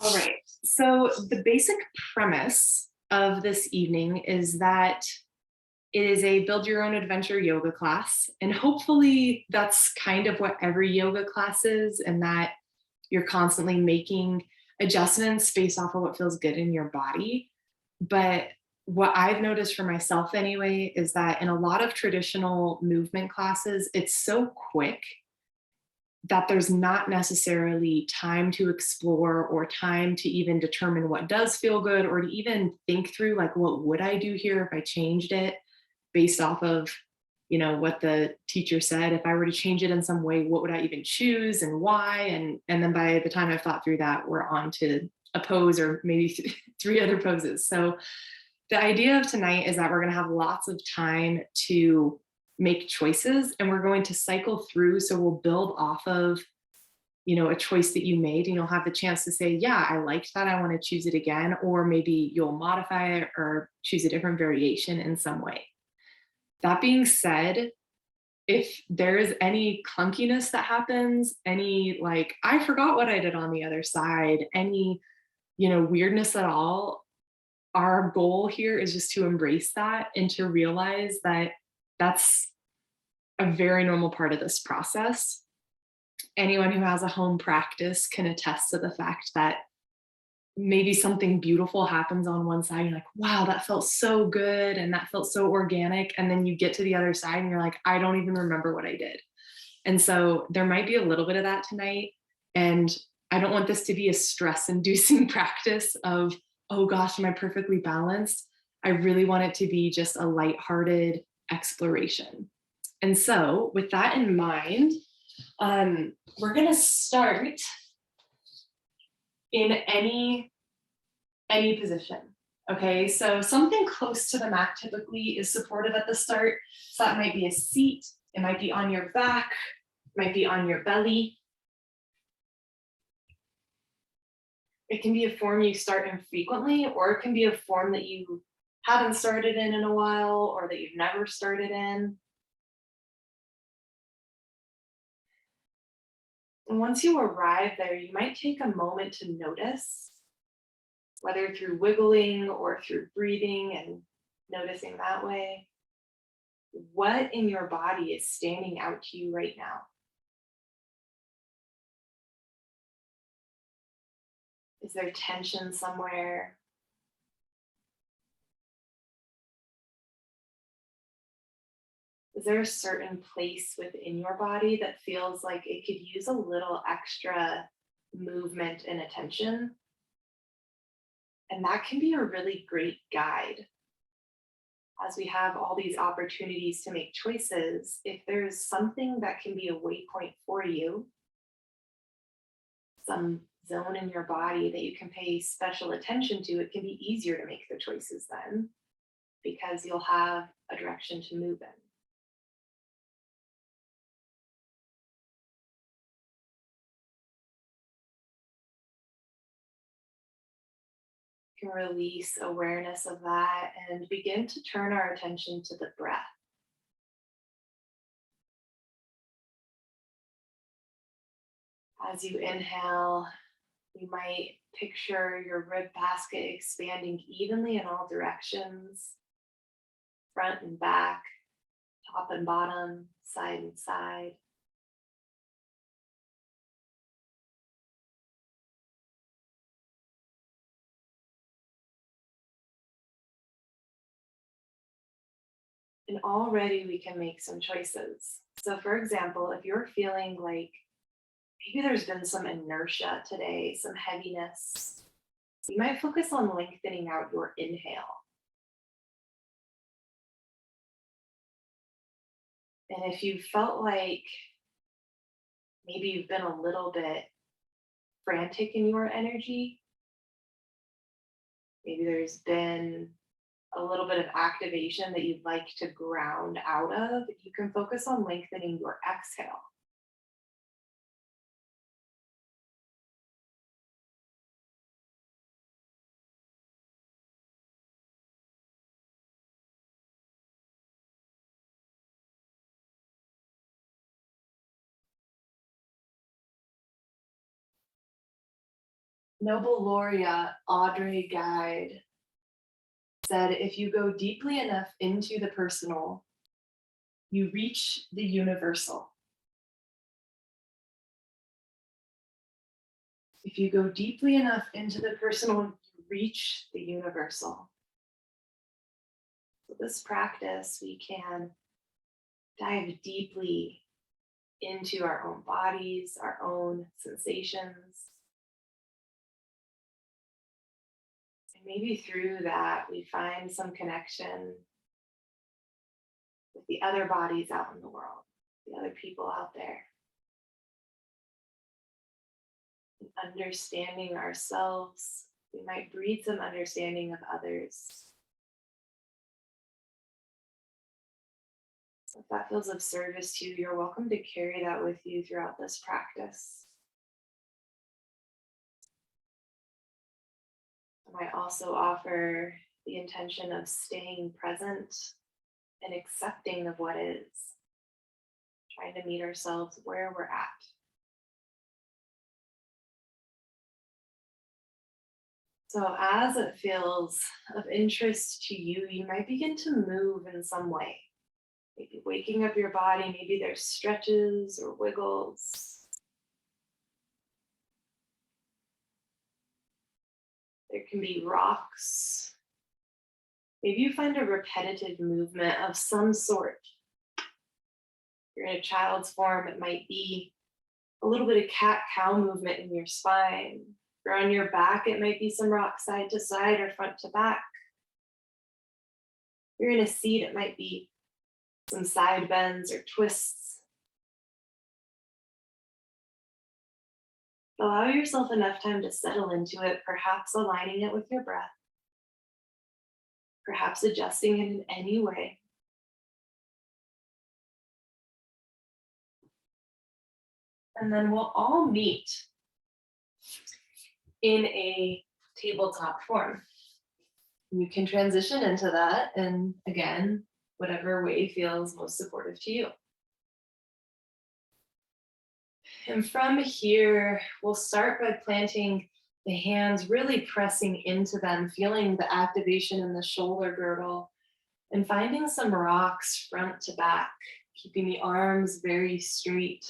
All right. So, the basic premise of this evening is that it is a build your own adventure yoga class. And hopefully, that's kind of what every yoga class is, and that you're constantly making adjustments based off of what feels good in your body. But what I've noticed for myself anyway is that in a lot of traditional movement classes, it's so quick that there's not necessarily time to explore or time to even determine what does feel good or to even think through like what would I do here if I changed it based off of what the teacher said. If I were to change it in some way, what would I even choose and why? And then by the time I've thought through that, we're on to a pose or maybe three other poses. So the idea of tonight is that we're going to have lots of time to make choices, and we're going to cycle through. So we'll build off of a choice that you made, and you'll have the chance to say, yeah, I liked that, I want to choose it again. Or maybe you'll modify it or choose a different variation in some way. That being said, if there is any clunkiness that happens, any like I forgot what I did on the other side, any weirdness at all, our goal here is just to embrace that and to realize that that's a very normal part of this process. Anyone who has a home practice can attest to the fact that maybe something beautiful happens on one side. You're like, wow, that felt so good and that felt so organic. And then you get to the other side and you're like, I don't even remember what I did. And so there might be a little bit of that tonight. And I don't want this to be a stress inducing practice of, oh gosh, am I perfectly balanced? I really want it to be just a lighthearted exploration. And so, with that in mind, we're going to start in any position. Okay, so something close to the mat typically is supported at the start. So that might be a seat, it might be on your back, it might be on your belly. It can be a form you start in frequently, or it can be a form that you haven't started in a while, or that you've never started in. And once you arrive there, you might take a moment to notice, whether through wiggling or through breathing and noticing that way, what in your body is standing out to you right now. Is there tension somewhere? Is there a certain place within your body that feels like it could use a little extra movement and attention? And that can be a really great guide as we have all these opportunities to make choices. If there's something that can be a waypoint for you, some zone in your body that you can pay special attention to, it can be easier to make the choices then because you'll have a direction to move in. You can release awareness of that and begin to turn our attention to the breath. As you inhale, you might picture your rib basket expanding evenly in all directions, front and back, top and bottom, side and side. And already we can make some choices. So, for example, if you're feeling like maybe there's been some inertia today, some heaviness, you might focus on lengthening out your inhale. And if you felt like maybe you've been a little bit frantic in your energy, maybe there's been a little bit of activation that you'd like to ground out of, you can focus on lengthening your exhale. Nobel laureate Audrey Guide said, if you go deeply enough into the personal, you reach the universal. If you go deeply enough into the personal, you reach the universal. So this practice, we can dive deeply into our own bodies, our own sensations. And maybe through that, we find some connection with the other bodies out in the world, the other people out there. And understanding ourselves, we might breed some understanding of others. So if that feels of service to you, you're welcome to carry that with you throughout this practice. I might also offer the intention of staying present and accepting of what is, trying to meet ourselves where we're at. So as it feels of interest to you, you might begin to move in some way. Maybe waking up your body, maybe there's stretches or wiggles. There can be rocks. Maybe you find a repetitive movement of some sort. If you're in a child's form, it might be a little bit of cat-cow movement in your spine. If you're on your back, it might be some rock side to side or front to back. If you're in a seat, it might be some side bends or twists. Allow yourself enough time to settle into it, perhaps aligning it with your breath, perhaps adjusting it in any way. And then we'll all meet in a tabletop form. You can transition into that, and again, whatever way feels most supportive to you. And from here, we'll start by planting the hands, really pressing into them, feeling the activation in the shoulder girdle, and finding some rocks front to back, keeping the arms very straight.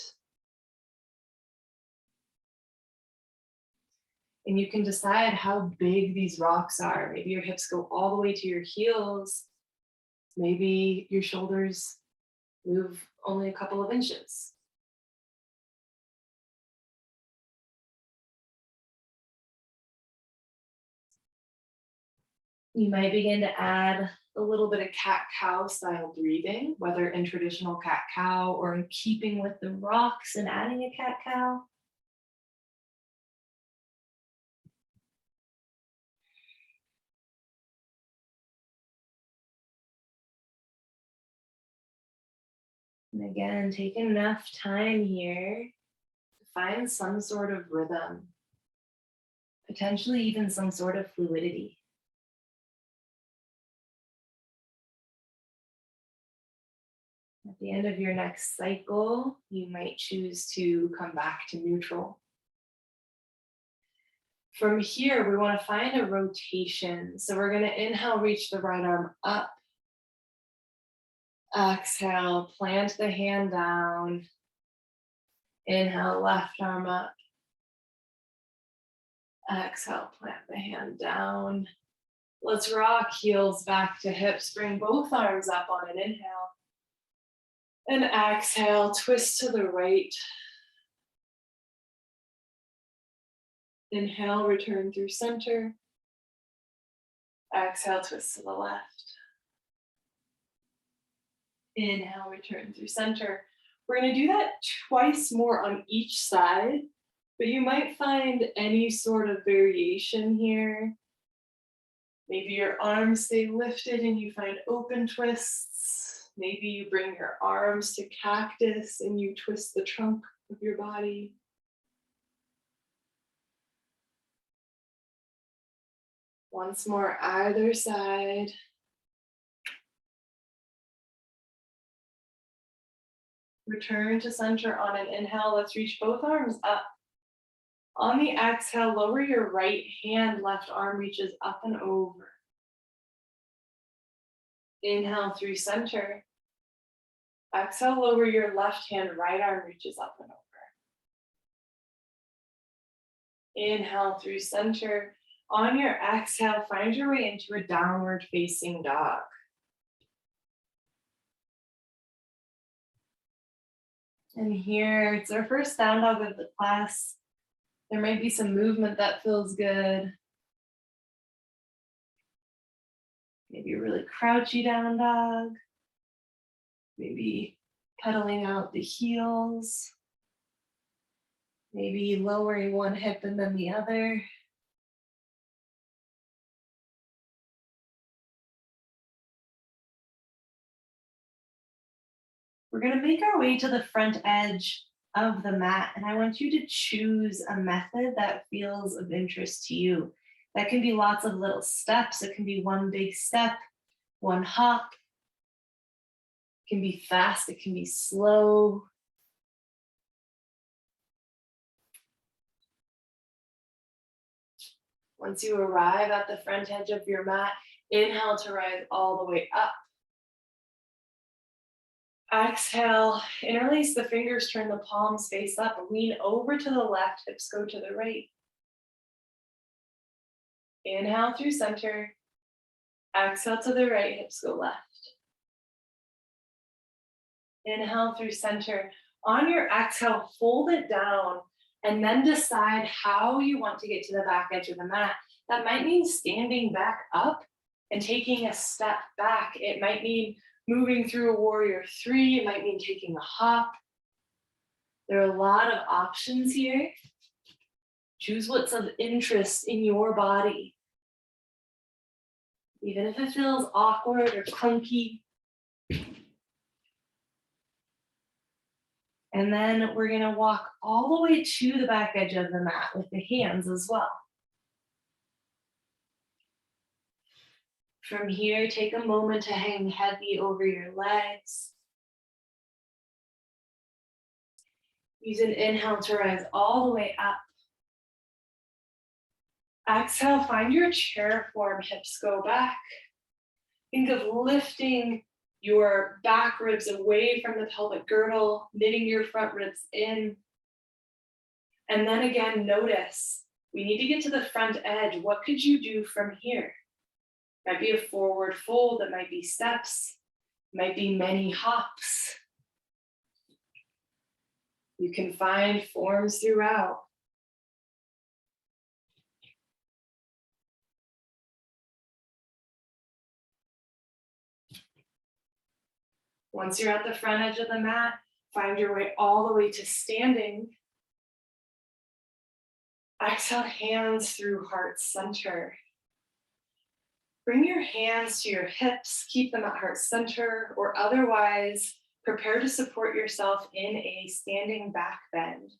And you can decide how big these rocks are. Maybe your hips go all the way to your heels. Maybe your shoulders move only a couple of inches. You might begin to add a little bit of cat-cow style breathing, whether in traditional cat-cow or in keeping with the rocks and adding a cat-cow. And again, take enough time here to find some sort of rhythm, potentially even some sort of fluidity. At the end of your next cycle, you might choose to come back to neutral. From here, we want to find a rotation. So we're going to inhale, reach the right arm up. Exhale, plant the hand down. Inhale, left arm up. Exhale, plant the hand down. Let's rock heels back to hips. Bring both arms up on an inhale. And exhale, twist to the right. Inhale, return through center. Exhale, twist to the left. Inhale, return through center. We're going to do that twice more on each side, but you might find any sort of variation here. Maybe your arms stay lifted and you find open twists. Maybe you bring your arms to cactus and you twist the trunk of your body. Once more, either side. Return to center on an inhale. Let's reach both arms up. On the exhale, lower your right hand, left arm reaches up and over. Inhale through center. Exhale, lower your left hand, right arm reaches up and over. Inhale through center. On your exhale, find your way into a downward facing dog. And here, it's our first down dog of the class. There might be some movement that feels good. Maybe a really crouchy down dog. Maybe pedaling out the heels. Maybe lowering one hip and then the other. We're going to make our way to the front edge of the mat, and I want you to choose a method that feels of interest to you. That can be lots of little steps. It can be one big step, one hop. It can be fast, it can be slow. Once you arrive at the front edge of your mat, inhale to rise all the way up. Exhale, interlace the fingers, turn the palms face up, lean over to the left, hips go to the right. Inhale through center. Exhale to the right, hips go left. Inhale through center. On your exhale, fold it down and then decide how you want to get to the back edge of the mat. That might mean standing back up and taking a step back. It might mean moving through a warrior three. It might mean taking a hop. There are a lot of options here. Choose what's of interest in your body. Even if it feels awkward or clunky. And then we're going to walk all the way to the back edge of the mat with the hands as well. From here, take a moment to hang heavy over your legs. Use an inhale to rise all the way up. Exhale, find your chair form, hips go back. Think of lifting your back ribs away from the pelvic girdle, knitting your front ribs in. And then again, notice, we need to get to the front edge. What could you do from here? Might be a forward fold, it might be steps, might be many hops. You can find forms throughout. Once you're at the front edge of the mat, find your way all the way to standing. Exhale, hands through heart center. Bring your hands to your hips, keep them at heart center, or otherwise prepare to support yourself in a standing back bend.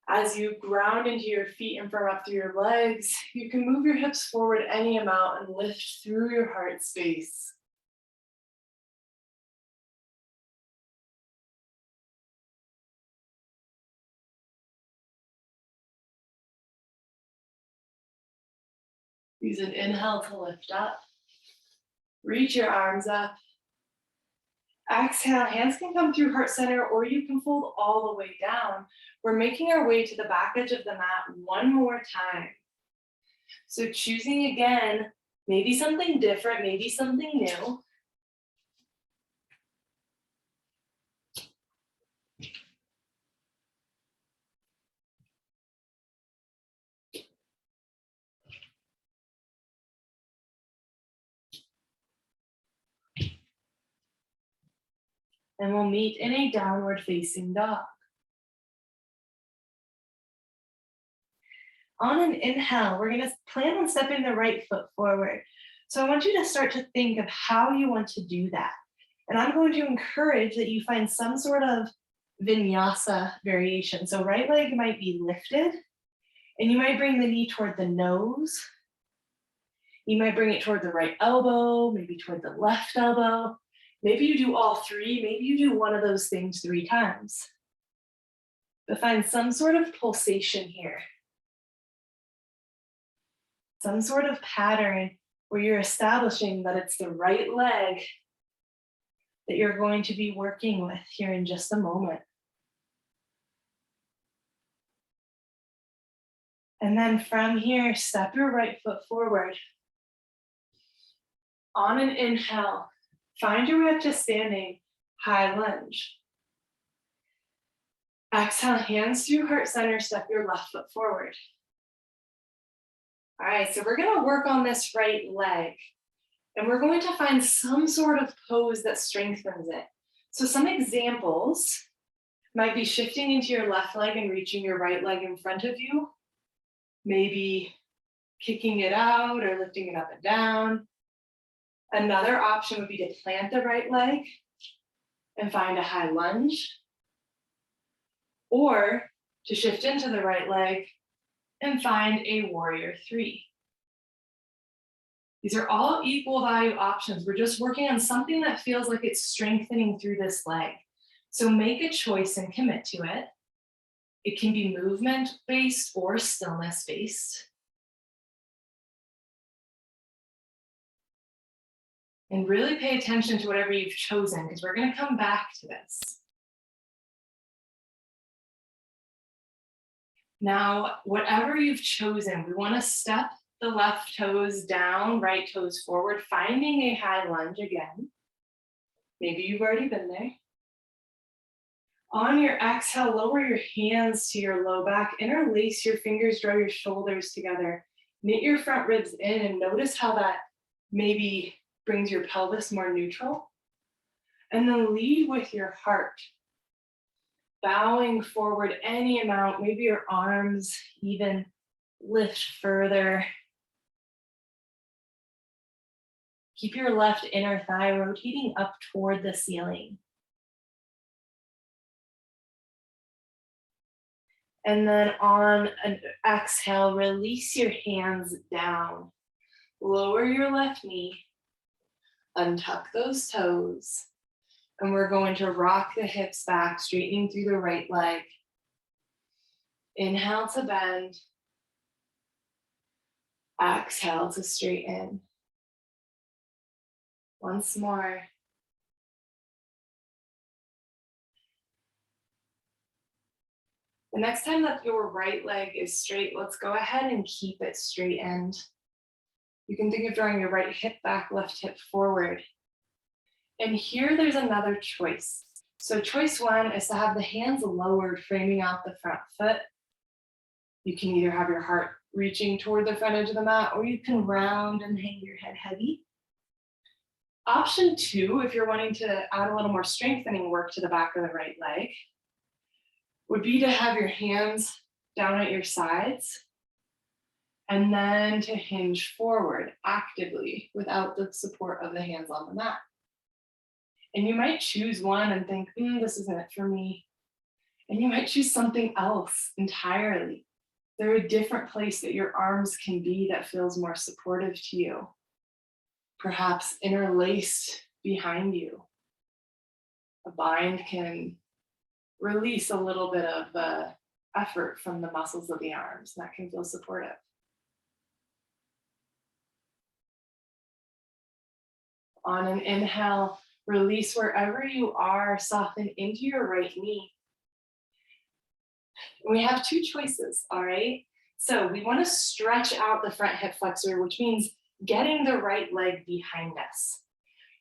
As you ground into your feet and firm up through your legs, you can move your hips forward any amount and lift through your heart space. Use an inhale to lift up. Reach your arms up. Exhale, hands can come through heart center or you can fold all the way down. We're making our way to the back edge of the mat one more time. So choosing again, maybe something different, maybe something new. And we'll meet in a downward facing dog. On an inhale, we're going to plan on stepping the right foot forward. So I want you to start to think of how you want to do that. And I'm going to encourage that you find some sort of vinyasa variation. So right leg might be lifted, and you might bring the knee toward the nose. You might bring it toward the right elbow, maybe toward the left elbow. Maybe you do all three, maybe you do one of those things 3 times. But find some sort of pulsation here. Some sort of pattern where you're establishing that it's the right leg that you're going to be working with here in just a moment. And then from here, step your right foot forward. On an inhale, find your way up to standing, high lunge. Exhale, hands through heart center, step your left foot forward. All right, so we're gonna work on this right leg, and we're going to find some sort of pose that strengthens it. So some examples might be shifting into your left leg and reaching your right leg in front of you. Maybe kicking it out or lifting it up and down. Another option would be to plant the right leg and find a high lunge, or to shift into the right leg and find a warrior three. These are all equal value options. We're just working on something that feels like it's strengthening through this leg. So make a choice and commit to it. It can be movement-based or stillness-based. And really pay attention to whatever you've chosen, because we're going to come back to this. Now, whatever you've chosen, we want to step the left toes down, right toes forward, finding a high lunge again. Maybe you've already been there. On your exhale, lower your hands to your low back, interlace your fingers, draw your shoulders together, knit your front ribs in, and notice how that maybe brings your pelvis more neutral. And then lead with your heart, bowing forward any amount, maybe your arms even lift further. Keep your left inner thigh rotating up toward the ceiling. And then on an exhale, release your hands down. Lower your left knee, untuck those toes, and we're going to rock the hips back, straightening through the right leg. Inhale to bend. Exhale to straighten. Once more. The next time that your right leg is straight, let's go ahead and keep it straightened. You can think of drawing your right hip back, left hip forward. And here there's another choice. So choice one is to have the hands lowered, framing out the front foot. You can either have your heart reaching toward the front edge of the mat, or you can round and hang your head heavy. Option two, if you're wanting to add a little more strengthening work to the back of the right leg, would be to have your hands down at your sides and then to hinge forward actively without the support of the hands on the mat. And you might choose one and think, this isn't it for me. And you might choose something else entirely. They're a different place that your arms can be that feels more supportive to you. Perhaps interlaced behind you. A bind can release a little bit of effort from the muscles of the arms, and that can feel supportive. On an inhale, release wherever you are, soften into your right knee. We have two choices, all right? So we want to stretch out the front hip flexor, which means getting the right leg behind us.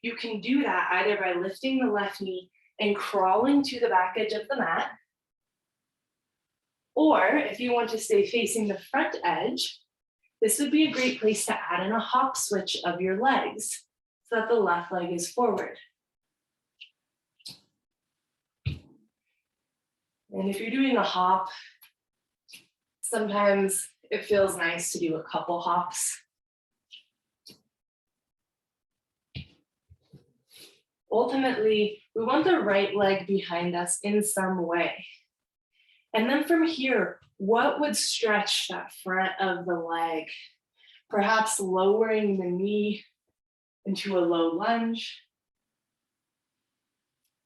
You can do that either by lifting the left knee and crawling to the back edge of the mat, or if you want to stay facing the front edge, this would be a great place to add in a hop switch of your legs so that the left leg is forward. And if you're doing a hop, sometimes it feels nice to do a couple hops. Ultimately, we want the right leg behind us in some way. And then from here, what would stretch that front of the leg? Perhaps lowering the knee into a low lunge.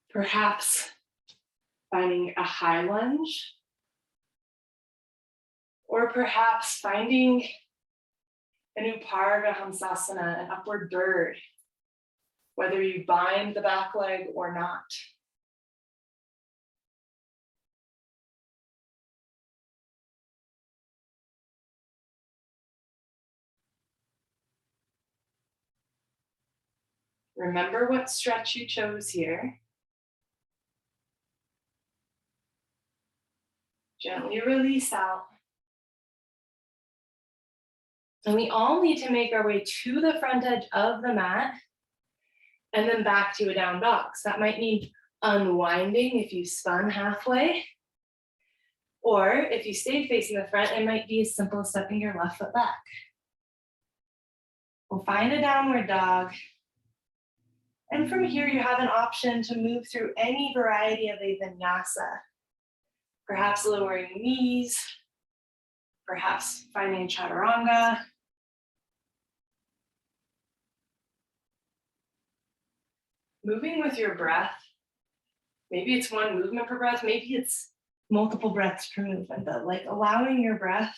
Perhaps finding a high lunge Or perhaps finding an Uparahamsasana, an upward bird, whether you bind the back leg or not. Remember what stretch you chose here. Gently release out. And we all need to make our way to the front edge of the mat and then back to a down dog. So that might mean unwinding if you spun halfway. Or if you stayed facing the front, it might be as simple as stepping your left foot back. We'll find a downward dog. And from here, you have an option to move through any variety of a vinyasa. Perhaps lowering knees, perhaps finding chaturanga. Moving with your breath. Maybe it's one movement per breath, maybe it's multiple breaths per movement, but like allowing your breath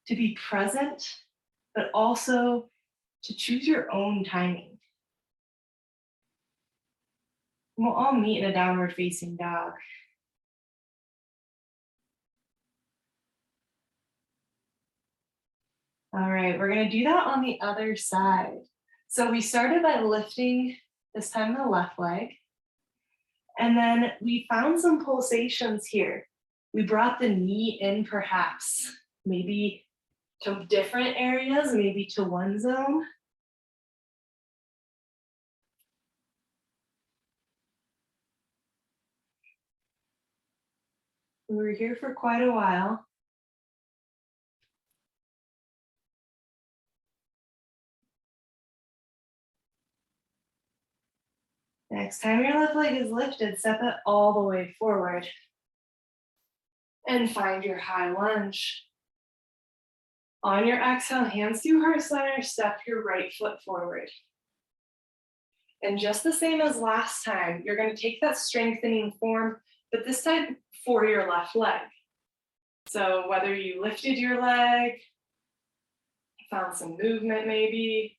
to be present, but also to choose your own timing. And we'll all meet in a downward facing dog. All right, we're gonna do that on the other side. So we started by lifting, this time the left leg, and then we found some pulsations here. We brought the knee in perhaps, maybe to different areas, maybe to one zone. We were here for quite a while. Next time your left leg is lifted, step it all the way forward. And find your high lunge. On your exhale, hands to heart center, step your right foot forward. And just the same as last time, you're going to take that strengthening form, but this time for your left leg. So whether you lifted your leg, found some movement maybe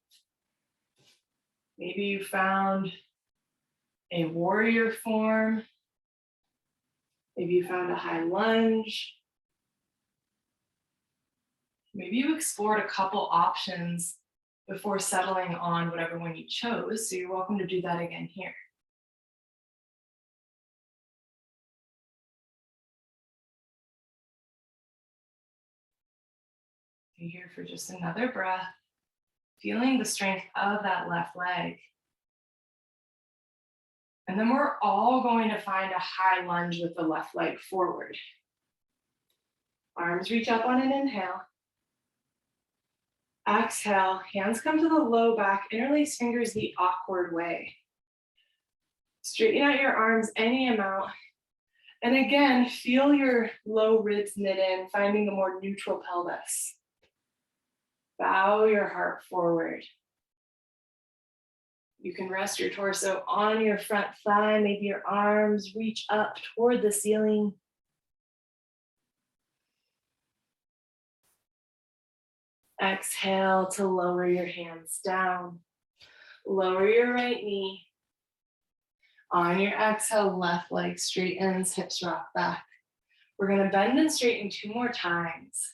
you found a warrior form, maybe you found a high lunge, maybe you explored a couple options before settling on whatever one you chose, so you're welcome to do that again here. Be here for just another breath, feeling the strength of that left leg. And then we're all going to find a high lunge with the left leg forward. Arms reach up on an inhale. Exhale, hands come to the low back, interlace fingers the awkward way. Straighten out your arms any amount. And again, feel your low ribs knit in, finding a more neutral pelvis. Bow your heart forward. You can rest your torso on your front thigh, maybe your arms reach up toward the ceiling. Exhale to lower your hands down. Lower your right knee. On your exhale, left leg straightens, hips rock back. We're going to bend and straighten 2 more times.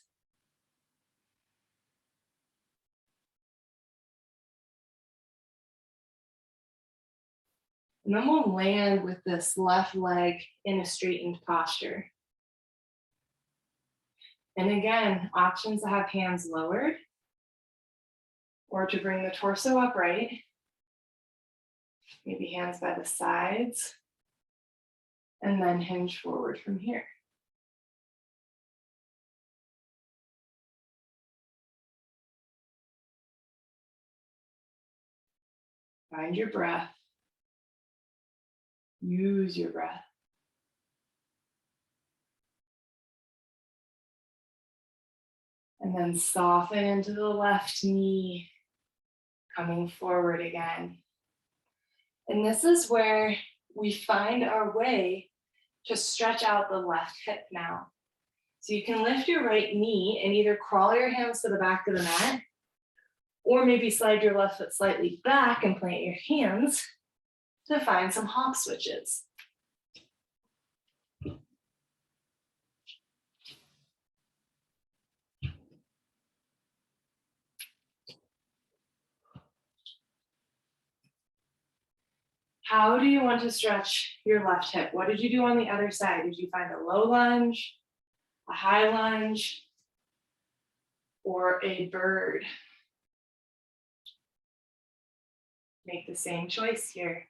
And then we'll land with this left leg in a straightened posture. And again, options to have hands lowered or to bring the torso upright. Maybe hands by the sides and then hinge forward from here. Find your breath. Use your breath. And then soften into the left knee, coming forward again. And this is where we find our way to stretch out the left hip now. So you can lift your right knee and either crawl your hands to the back of the mat, or maybe slide your left foot slightly back and plant your hands to find some hop switches. How do you want to stretch your left hip? What did you do on the other side? Did you find a low lunge, a high lunge, or a bird? Make the same choice here.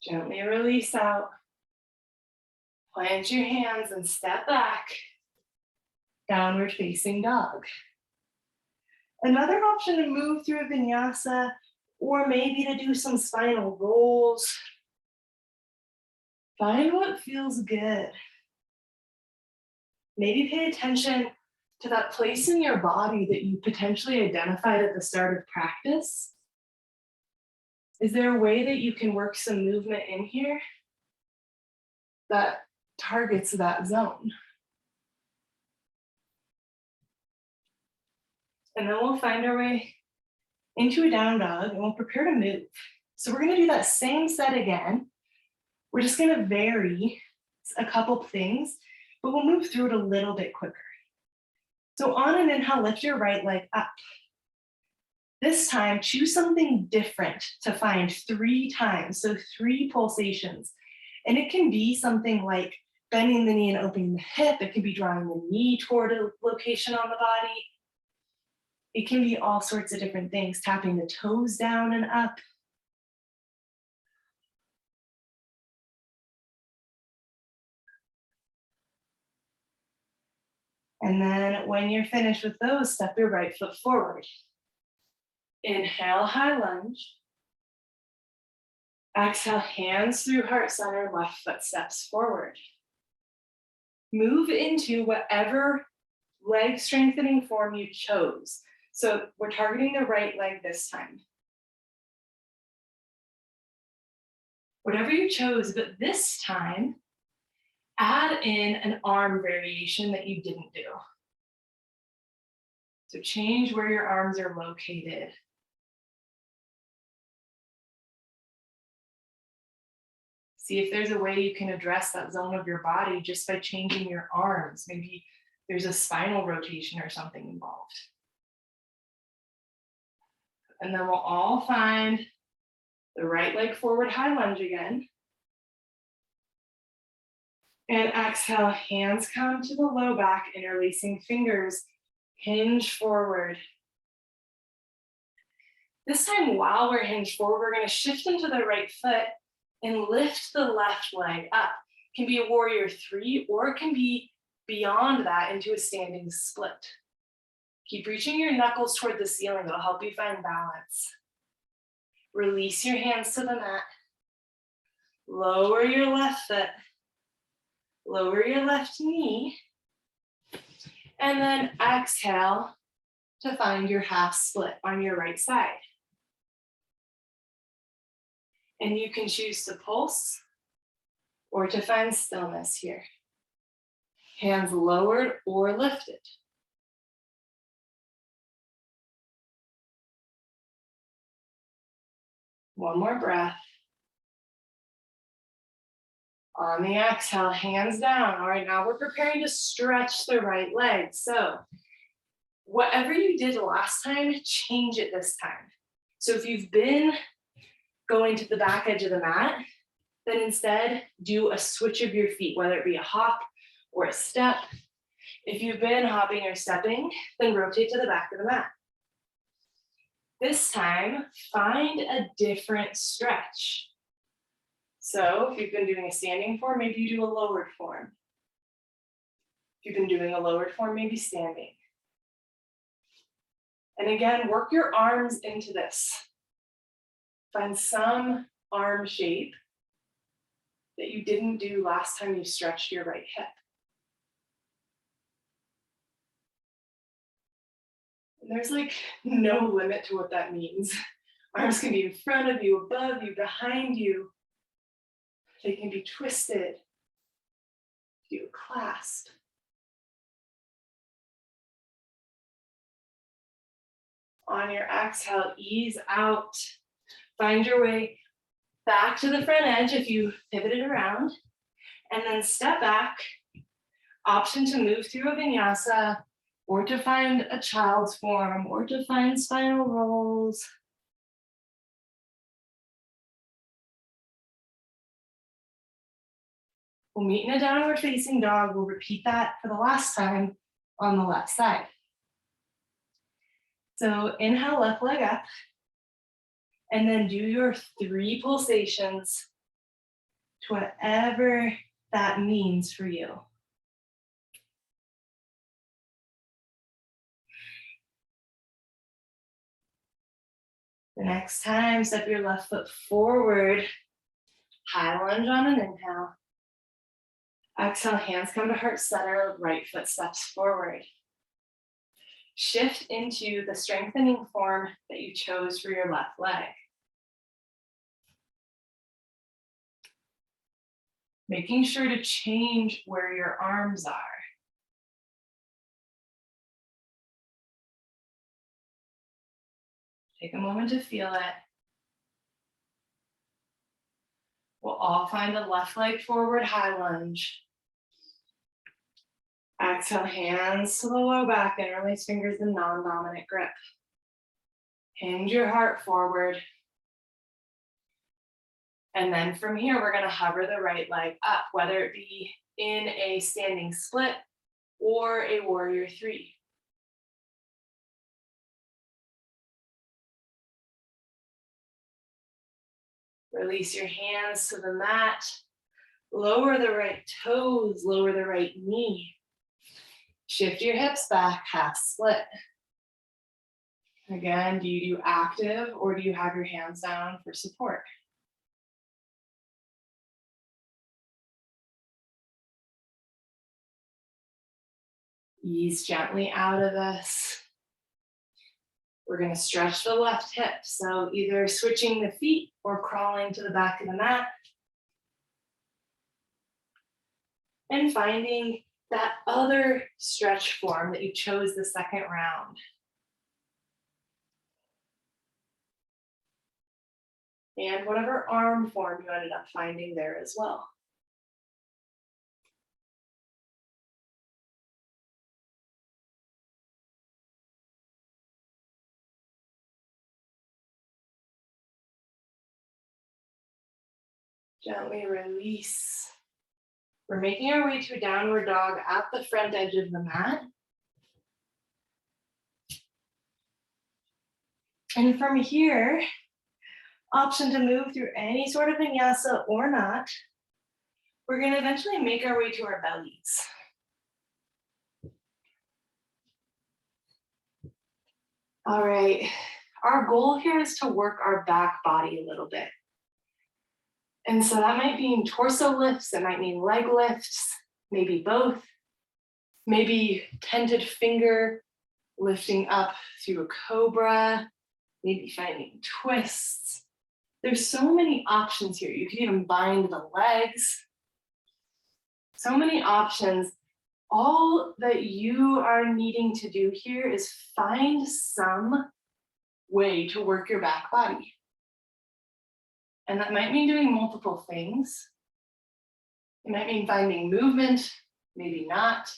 Gently release out. Plant your hands and step back. Downward facing dog. Another option to move through a vinyasa, or maybe to do some spinal rolls. Find what feels good. Maybe pay attention to that place in your body that you potentially identified at the start of practice. Is there a way that you can work some movement in here that targets that zone? And then we'll find our way into a down dog and we'll prepare to move. So we're gonna do that same set again. We're just gonna vary a couple things, but we'll move through it a little bit quicker. So on an inhale, lift your right leg up. This time, choose something different to find 3 times, so 3 pulsations. And it can be something like bending the knee and opening the hip. It can be drawing the knee toward a location on the body. It can be all sorts of different things, tapping the toes down and up. And then when you're finished with those, step your right foot forward. Inhale, high lunge. Exhale, hands through heart center, left foot steps forward. Move into whatever leg strengthening form you chose. So we're targeting the right leg this time. Whatever you chose, but this time, add in an arm variation that you didn't do. So change where your arms are located. See if there's a way you can address that zone of your body just by changing your arms. Maybe there's a spinal rotation or something involved. And then we'll all find the right leg forward, high lunge again. And exhale, hands come to the low back, interlacing fingers, hinge forward. This time, while we're hinged forward, we're going to shift into the right foot and lift the left leg up. It can be a warrior 3, or it can be beyond that into a standing split. Keep reaching your knuckles toward the ceiling. It'll help you find balance. Release your hands to the mat. Lower your left foot. Lower your left knee. And then exhale to find your half split on your right side. And you can choose to pulse or to find stillness here. Hands lowered or lifted. One more breath. On the exhale, hands down. All right, now we're preparing to stretch the right leg. So whatever you did last time, change it this time. So if you've been going to the back edge of the mat, then instead do a switch of your feet, whether it be a hop or a step. If you've been hopping or stepping, then rotate to the back of the mat. This time, find a different stretch. So if you've been doing a standing form, maybe you do a lowered form. If you've been doing a lowered form, maybe standing. And again, work your arms into this. Find some arm shape. that you didn't do last time you stretched your right hip. And there's like no limit to what that means. Arms can be in front of you, above you, behind you. They can be twisted. Do a clasp. On your exhale, ease out. Find your way back to the front edge if you pivoted around. And then step back. Option to move through a vinyasa, or to find a child's form, or to find spinal rolls. We'll meet in a downward facing dog. We'll repeat that for the last time on the left side. So inhale, left leg up, and then do your 3 pulsations to whatever that means for you. The next time, step your left foot forward, high lunge on an inhale. Exhale, hands come to heart center, right foot steps forward. Shift into the strengthening form that you chose for your left leg. Making sure to change where your arms are. Take a moment to feel it. We'll all find the left leg forward, high lunge. Exhale, hands to the low back, interlace fingers in non-dominant grip. Hinge your heart forward. And then from here, we're gonna hover the right leg up, whether it be in a standing split or a warrior 3. Release your hands to the mat. Lower the right toes, lower the right knee. Shift your hips back, half split. Again, do you do active or do you have your hands down for support? Ease gently out of this. We're going to stretch the left hip. So either switching the feet or crawling to the back of the mat. And finding that other stretch form that you chose the second round. And whatever arm form you ended up finding there as well. Gently release. We're making our way to a downward dog at the front edge of the mat. And from here, option to move through any sort of vinyasa or not. We're going to eventually make our way to our bellies. All right, our goal here is to work our back body a little bit. And so that might mean torso lifts, it might mean leg lifts, maybe both. Maybe tented finger lifting up through a cobra, maybe finding twists. There's so many options here. You can even bind the legs. So many options. All that you are needing to do here is find some way to work your back body. And that might mean doing multiple things. It might mean finding movement, maybe not.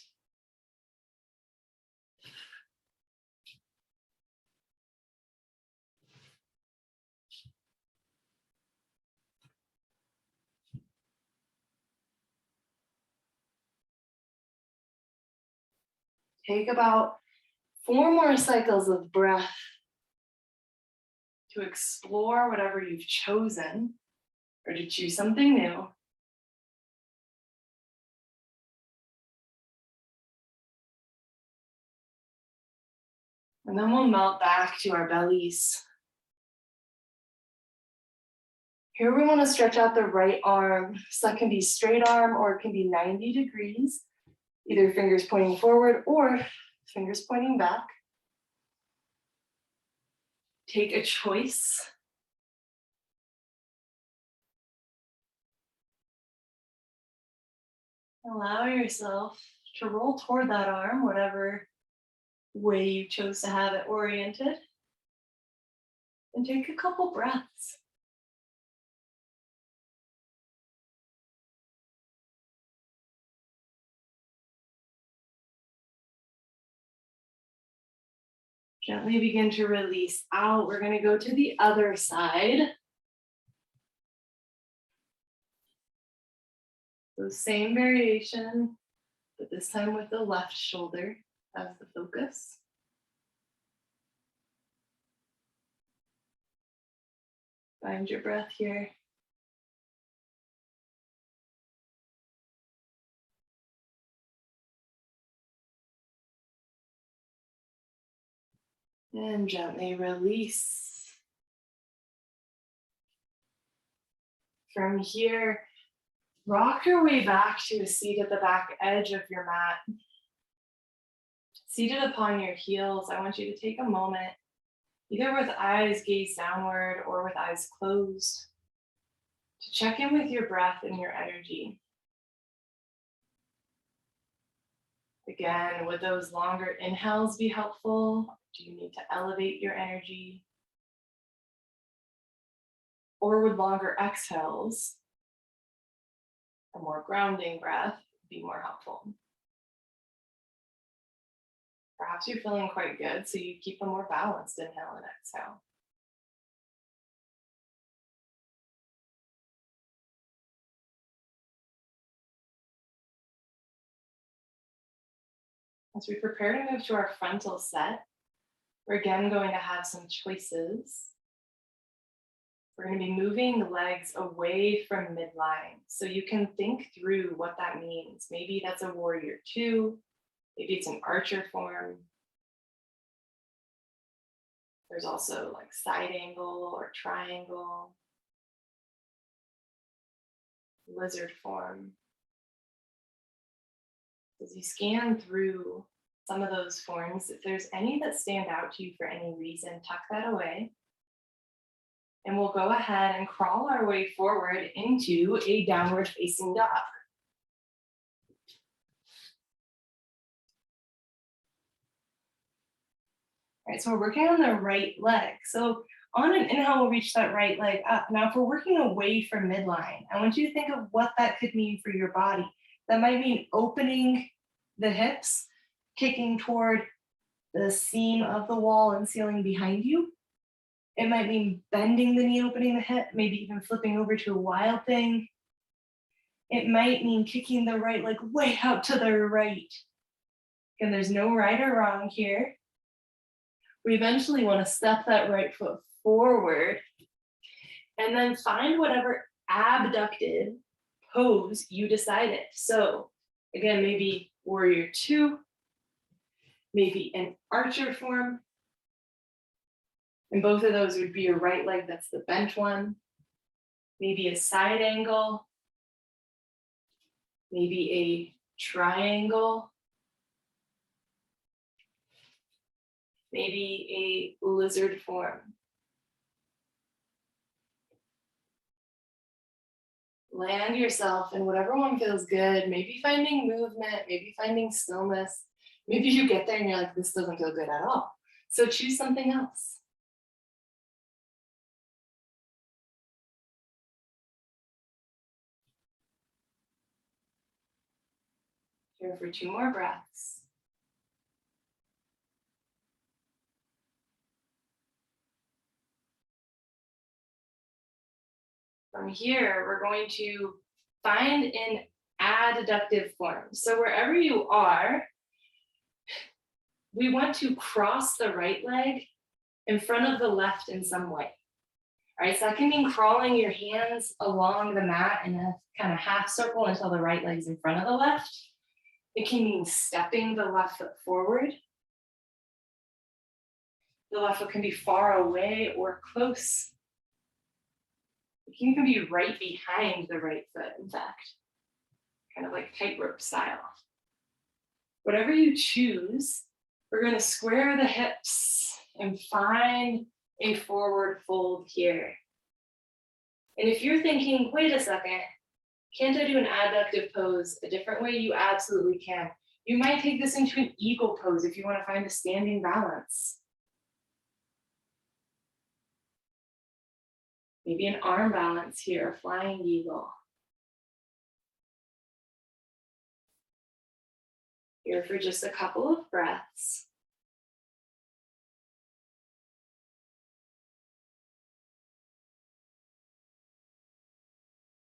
Take about 4 more cycles of breath to explore whatever you've chosen or to choose something new. And then we'll melt back to our bellies. Here we want to stretch out the right arm. So that can be straight arm or it can be 90 degrees, either fingers pointing forward or fingers pointing back. Take a choice. Allow yourself to roll toward that arm, whatever way you chose to have it oriented. And take a couple breaths. Gently begin to release out. We're going to go to the other side. So same variation, but this time with the left shoulder as the focus. Find your breath here. And gently release. From here, rock your way back to a seat at the back edge of your mat. Seated upon your heels, I want you to take a moment, either with eyes gazed downward or with eyes closed, to check in with your breath and your energy. Again, would those longer inhales be helpful? Do you need to elevate your energy? Or would longer exhales, a more grounding breath, be more helpful? Perhaps you're feeling quite good, so you keep a more balanced inhale and exhale. As we prepare to move to our frontal set, we're again going to have some choices. We're going to be moving the legs away from midline. So you can think through what that means. Maybe that's a warrior two. Maybe it's an archer form. There's also like side angle or triangle, lizard form. As you scan through some of those forms, if there's any that stand out to you for any reason, tuck that away. And we'll go ahead and crawl our way forward into a downward facing dog. All right, so we're working on the right leg. So on an inhale, we'll reach that right leg up. Now, if we're working away from midline, I want you to think of what that could mean for your body. That might mean opening the hips, kicking toward the seam of the wall and ceiling behind you. It might mean bending the knee, opening the hip, maybe even flipping over to a wild thing. It might mean kicking the right leg way out to the right. And there's no right or wrong here. We eventually want to step that right foot forward and then find whatever abducted pose you decided. So again, maybe warrior two, maybe an archer form. And both of those would be your right leg, that's the bent one. Maybe a side angle. Maybe a triangle. Maybe a lizard form. Land yourself in whatever one feels good. Maybe finding movement, maybe finding stillness. Maybe you get there and you're like, this doesn't feel good at all. So choose something else. Here for 2 more breaths. From here, we're going to find an adductive form. So wherever you are, we want to cross the right leg in front of the left in some way. All right, so that can mean crawling your hands along the mat in a kind of half circle until the right leg's in front of the left. It can mean stepping the left foot forward. The left foot can be far away or close. It can even be right behind the right foot, in fact, kind of like tightrope style. Whatever you choose, we're going to square the hips and find a forward fold here. And if you're thinking, wait a second, can't I do an adductive pose a different way? You absolutely can. You might take this into an eagle pose if you want to find a standing balance. Maybe an arm balance here, flying eagle. Here for just a couple of breaths.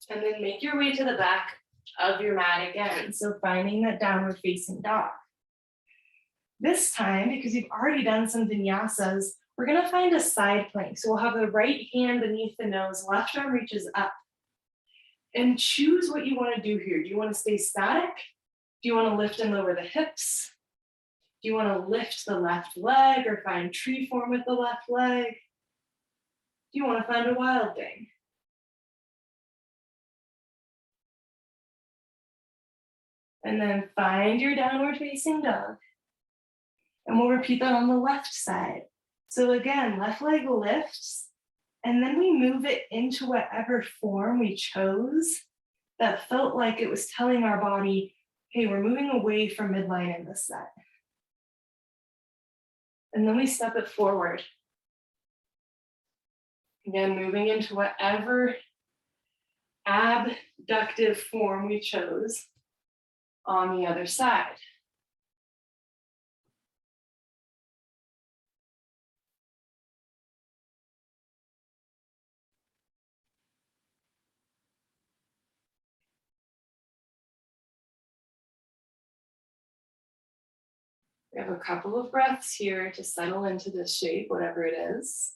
And then make your way to the back of your mat again. So finding that downward facing dog. This time, because you've already done some vinyasas, we're gonna find a side plank. So we'll have the right hand beneath the nose, left arm reaches up. And choose what you wanna do here. Do you wanna stay static? Do you wanna lift and lower the hips? Do you wanna lift the left leg or find tree form with the left leg? Do you wanna find a wild thing? And then find your downward facing dog. And we'll repeat that on the left side. So again, left leg lifts, and then we move it into whatever form we chose that felt like it was telling our body, hey, we're moving away from midline in this set. And then we step it forward. Again, moving into whatever abductive form we chose on the other side. We have a couple of breaths here to settle into this shape, whatever it is.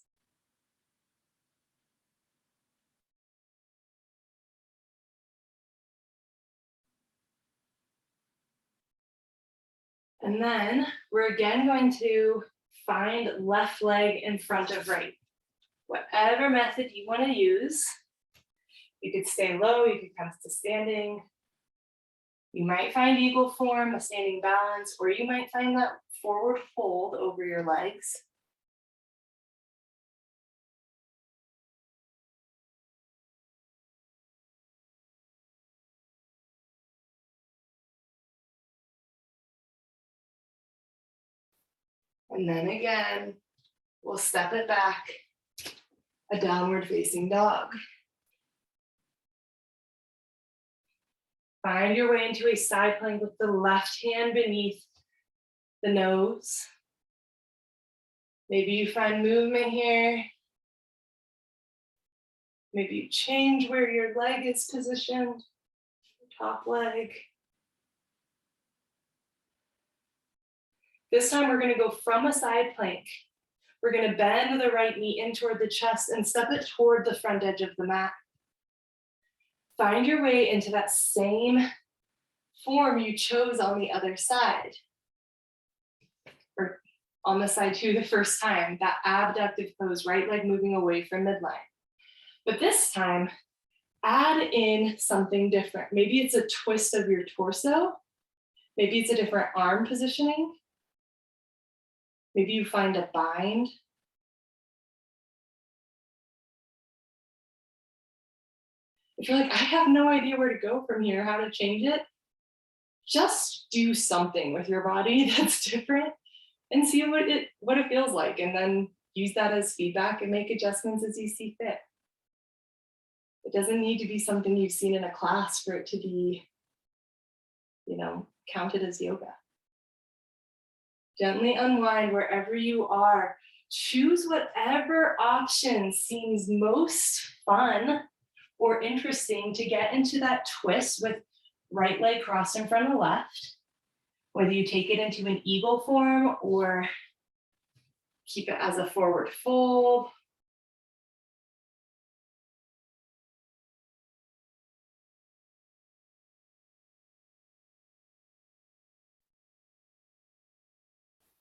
And then we're again going to find left leg in front of right. Whatever method you want to use. You could stay low, you could come to standing. You might find eagle form, a standing balance, or you might find that forward fold over your legs. And then again, we'll step it back, a downward facing dog. Find your way into a side plank with the left hand beneath the nose. Maybe you find movement here. Maybe you change where your leg is positioned, top leg. This time we're gonna go from a side plank. We're gonna bend the right knee in toward the chest and step it toward the front edge of the mat. Find your way into that same form you chose on the other side. Or on the side too, the first time, that abductive pose, right leg moving away from midline. But this time, add in something different. Maybe it's a twist of your torso. Maybe it's a different arm positioning. Maybe you find a bind. If you're like, I have no idea where to go from here, how to change it, just do something with your body that's different and see what it feels like, and then use that as feedback and make adjustments as you see fit. It doesn't need to be something you've seen in a class for it to be, counted as yoga. Gently unwind wherever you are. Choose whatever option seems most fun or interesting to get into that twist with right leg crossed in front of left. Whether you take it into an eagle form or keep it as a forward fold.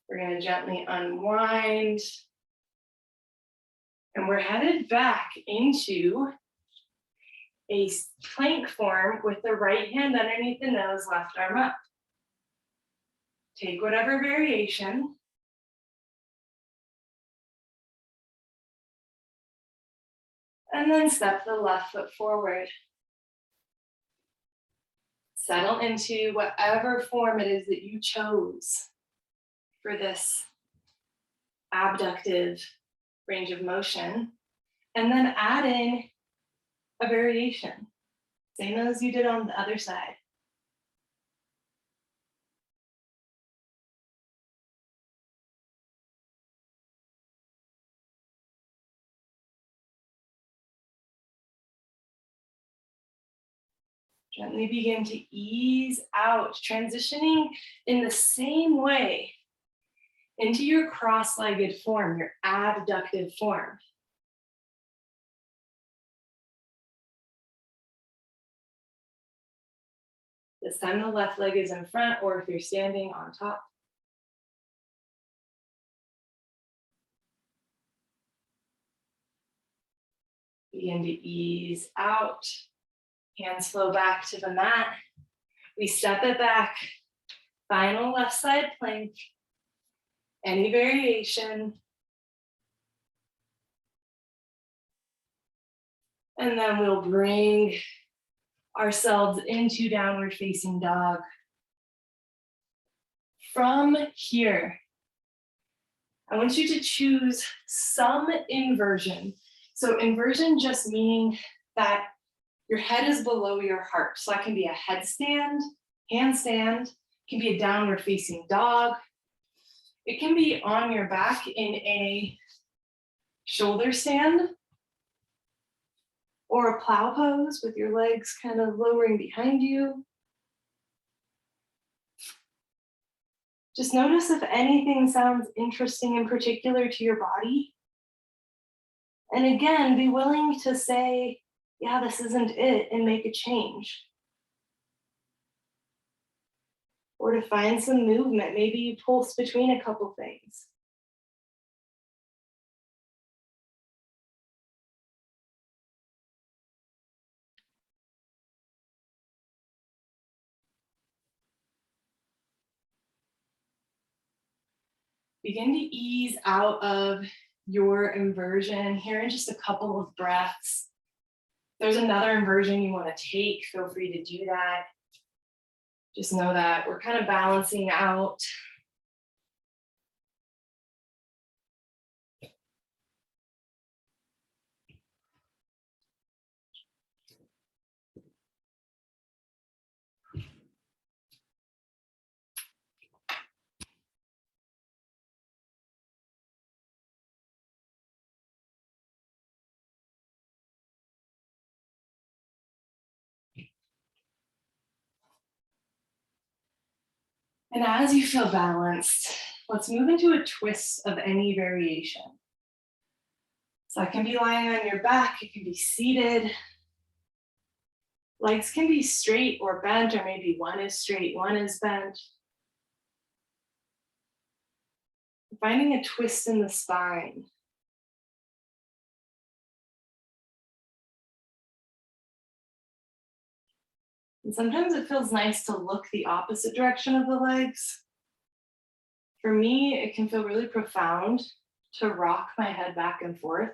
We're going to gently unwind. And we're headed back into a plank form with the right hand underneath the nose, left arm up. Take whatever variation. And then step the left foot forward. Settle into whatever form it is that you chose for this abductive range of motion. And then add in a variation, same as you did on the other side. Gently begin to ease out, transitioning in the same way into your cross-legged form, your abductive form. This time the left leg is in front, or if you're standing on top. Begin to ease out. Hands flow back to the mat. We step it back. Final left side plank. Any variation. And then we'll bring ourselves into downward facing dog. From here, I want you to choose some inversion. So inversion just meaning that your head is below your heart. So that can be a headstand, handstand, it can be a downward facing dog. It can be on your back in a shoulder stand or a plow pose with your legs kind of lowering behind you. Just notice if anything sounds interesting in particular to your body. And again, be willing to say, yeah, this isn't it, and make a change. Or to find some movement, maybe you pulse between a couple things. Begin to ease out of your inversion here in just a couple of breaths. If there's another inversion you want to take, feel free to do that. Just know that we're kind of balancing out. And as you feel balanced, let's move into a twist of any variation. So that can be lying on your back, it can be seated. Legs can be straight or bent, or maybe one is straight, one is bent. Finding a twist in the spine. And sometimes it feels nice to look the opposite direction of the legs. For me, it can feel really profound to rock my head back and forth.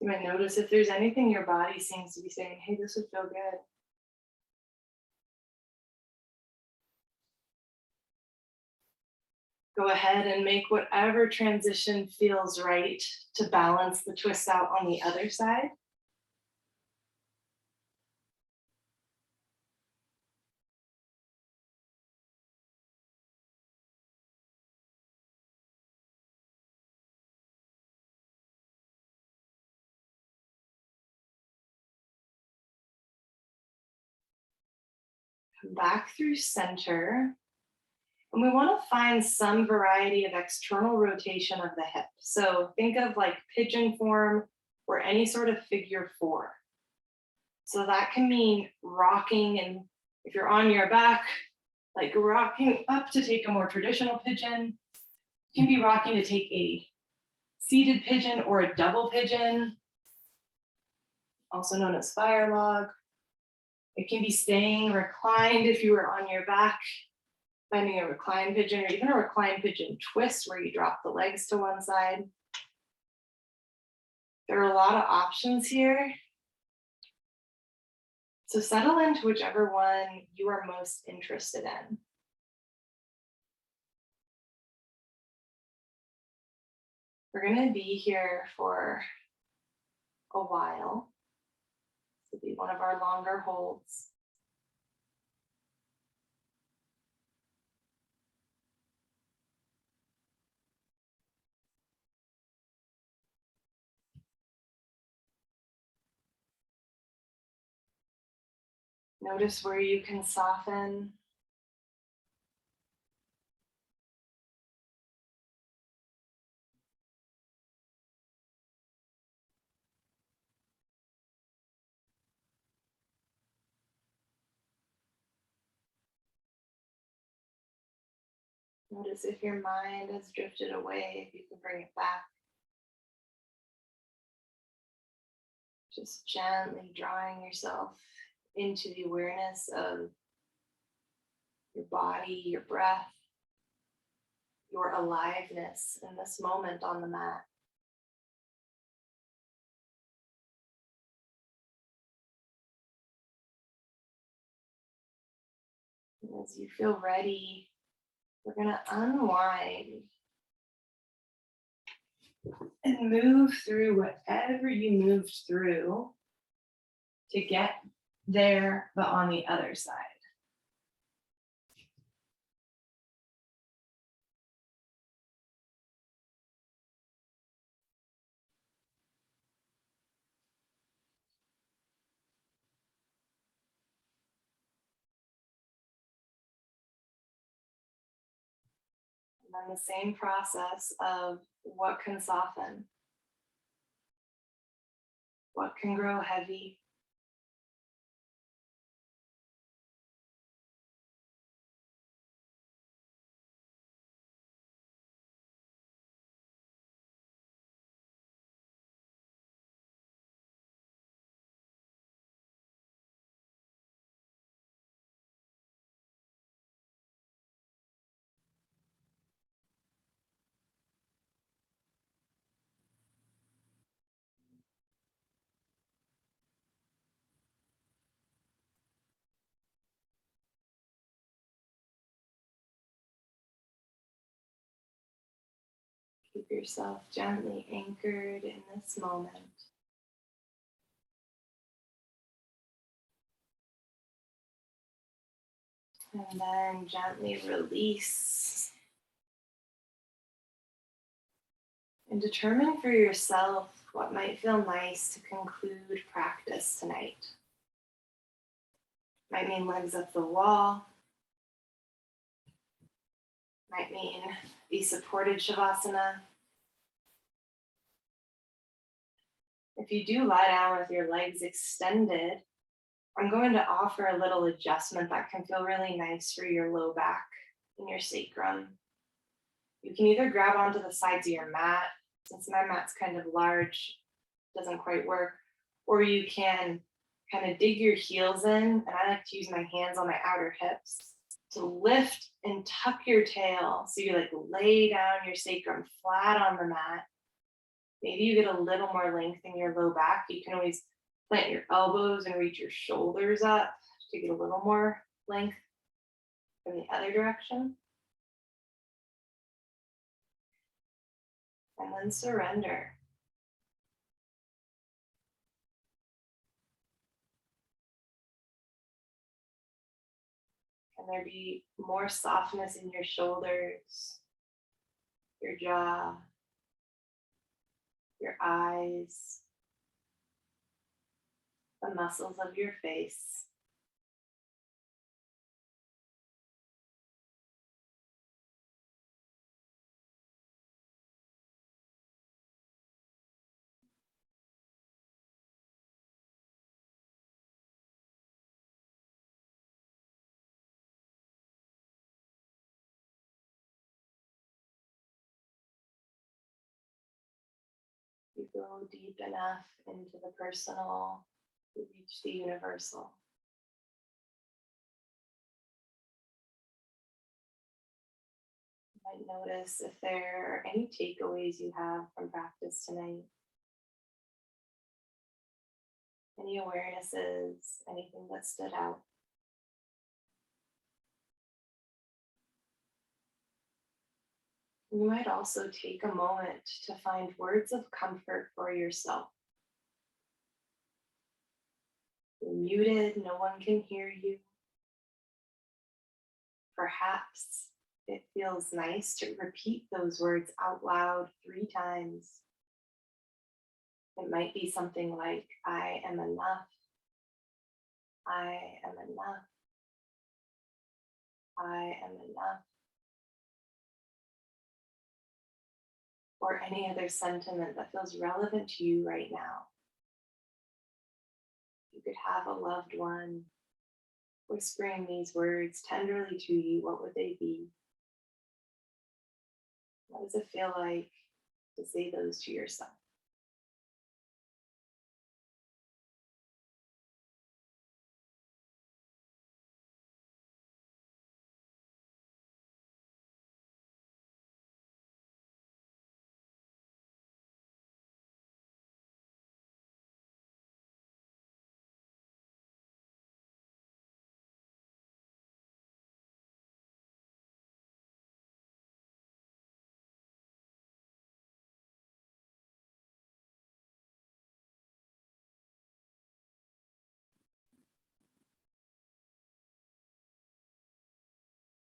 You might notice if there's anything your body seems to be saying, hey, this would feel good. Go ahead and make whatever transition feels right to balance the twist out on the other side. Come back through center. And we want to find some variety of external rotation of the hip. So think of like pigeon form or any sort of figure four. So that can mean rocking, and if you're on your back, like rocking up to take a more traditional pigeon. It can be rocking to take a seated pigeon or a double pigeon, also known as fire log. It can be staying reclined if you are on your back, finding a reclined pigeon, or even a reclined pigeon twist where you drop the legs to one side. There are a lot of options here. So settle into whichever one you are most interested in. We're going to be here for a while. This will be one of our longer holds. Notice where you can soften. Notice if your mind has drifted away, if you can bring it back. Just gently drawing yourself into the awareness of your body, your breath, your aliveness in this moment on the mat. And as you feel ready, we're going to unwind and move through whatever you moved through to get there, but on the other side. And then the same process of what can soften, what can grow heavy, keep yourself gently anchored in this moment. And then gently release. And determine for yourself what might feel nice to conclude practice tonight. Might mean legs up the wall. Might mean the supported Shavasana. If you do lie down with your legs extended, I'm going to offer a little adjustment that can feel really nice for your low back and your sacrum. You can either grab onto the sides of your mat, since my mat's kind of large, doesn't quite work, or you can kind of dig your heels in, and I like to use my hands on my outer hips to lift and tuck your tail. So you like lay down your sacrum flat on the mat. Maybe you get a little more length in your low back. You can always plant your elbows and reach your shoulders up to get a little more length from the other direction. And then surrender. Can there be more softness in your shoulders, your jaw, your eyes, the muscles of your face? You go deep enough into the personal to reach the universal. You might notice if there are any takeaways you have from practice tonight, any awarenesses, anything that stood out. You might also take a moment to find words of comfort for yourself. You're muted, no one can hear you. Perhaps it feels nice to repeat those words out loud 3 times. It might be something like, I am enough. I am enough. I am enough. Or any other sentiment that feels relevant to you right now. You could have a loved one whispering these words tenderly to you. What would they be? What does it feel like to say those to yourself?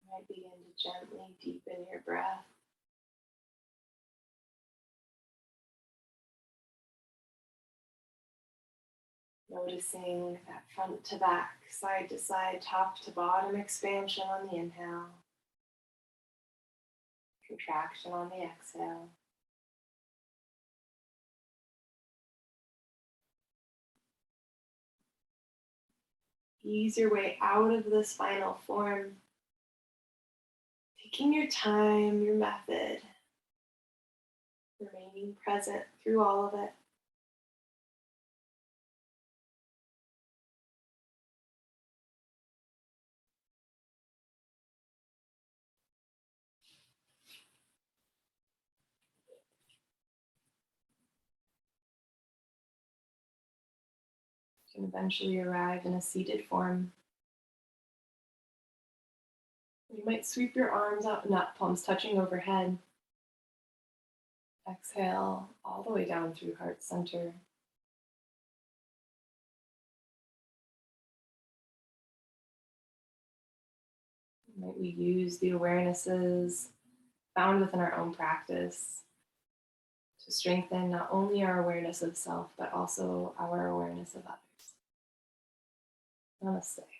You might begin to gently deepen your breath. Noticing that front to back, side to side, top to bottom expansion on the inhale, contraction on the exhale. Ease your way out of this final form, taking your time, your method, remaining present through all of it. You can eventually arrive in a seated form. You might sweep your arms out and up, palms touching overhead. Exhale all the way down through heart center. Might we use the awarenesses found within our own practice to strengthen not only our awareness of self, but also our awareness of others. Namaste.